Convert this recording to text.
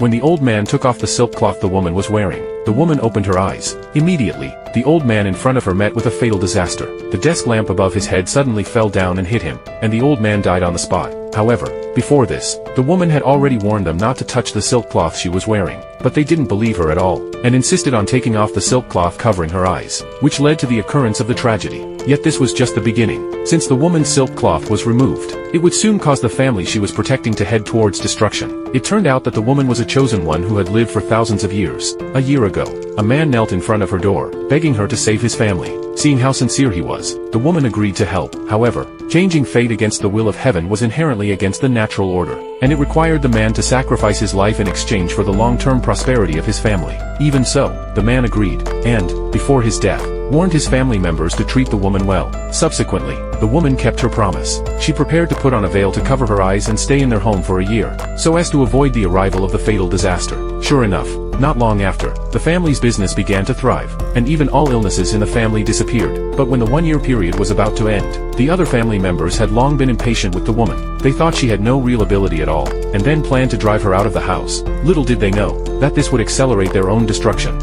When the old man took off the silk cloth the woman was wearing, the woman opened her eyes. Immediately, the old man in front of her met with a fatal disaster. The desk lamp above his head suddenly fell down and hit him, and the old man died on the spot. However, before this, the woman had already warned them not to touch the silk cloth she was wearing, but they didn't believe her at all, and insisted on taking off the silk cloth covering her eyes, which led to the occurrence of the tragedy. Yet this was just the beginning. Since the woman's silk cloth was removed, it would soon cause the family she was protecting to head towards destruction. It turned out that the woman was a chosen one who had lived for thousands of years. A year ago, a man knelt in front of her door, begging her to save his family. Seeing how sincere he was, the woman agreed to help. However, changing fate against the will of heaven was inherently against the natural order, and it required the man to sacrifice his life in exchange for the long-term prosperity of his family. Even so, the man agreed, and, before his death, warned his family members to treat the woman well. Subsequently, the woman kept her promise. She prepared to put on a veil to cover her eyes and stay in their home for a year, so as to avoid the arrival of the fatal disaster. Sure enough, not long after, the family's business began to thrive, and even all illnesses in the family disappeared. But when the one-year period was about to end, the other family members had long been impatient with the woman. They thought she had no real ability at all, and then planned to drive her out of the house. Little did they know that this would accelerate their own destruction.